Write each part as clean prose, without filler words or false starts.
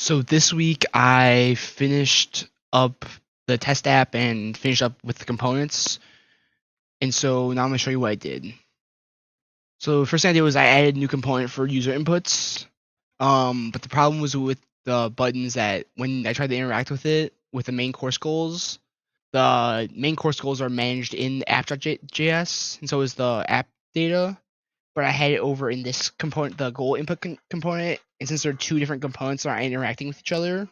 So this week I finished up the test app and finished up with the components. And so now I'm going to show you what I did. So the first thing I did was I added a new component for user inputs. But the problem was with the buttons that when I tried to interact with it with the main course goals, the main course goals are managed in app.js, and so is the app data. But I had it over in this component, the goal input component, and since there are two different components that aren't interacting with each other,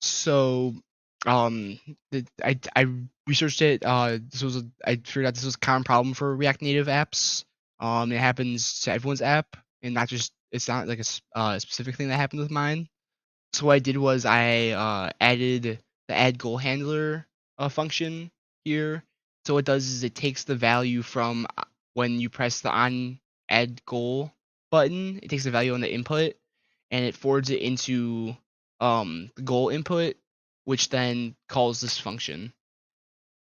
so I researched it. I figured out this was a common problem for React Native apps. It happens to everyone's app, and not just it's not like a specific thing that happened with mine. So what I did was I added the add goal handler function here. So what it does is it takes the value from when you press the on add goal button. It takes the value on the input and it forwards it into the goal input, which then calls this function.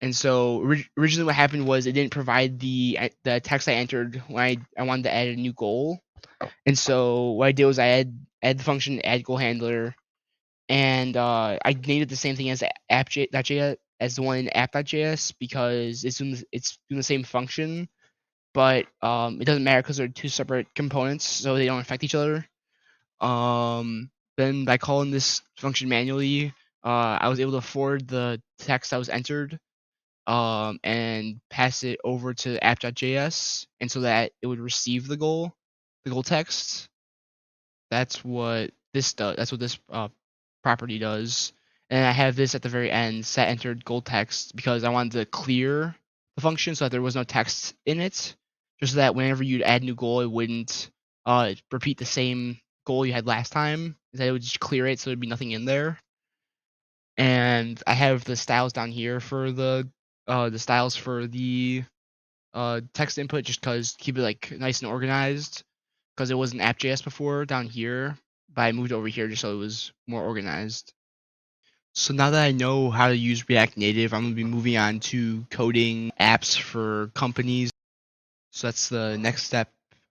And so originally what happened was it didn't provide the text I entered when I wanted to add a new goal. And so what I did was I add the function add goal handler, and I named it the same thing as app.js as the one in app.js because it's doing the same function, but it doesn't matter because they're two separate components, so they don't affect each other. Then by calling this function manually, I was able to forward the text that was entered and pass it over to app.js, and so that it would receive the goal text. That's what this does. That's what this property does. And I have this at the very end, set entered goal text, because I wanted to clear the function so that there was no text in it, just so that whenever you'd add new goal, it wouldn't repeat the same goal you had last time. That it would just clear it, so there'd be nothing in there. And I have the styles down here for the styles for the text input, just because keep it like nice and organized, because it wasn't app.js before down here, but I moved over here just so it was more organized. So now that I know how to use React Native, I'm going to be moving on to coding apps for companies. So that's the next step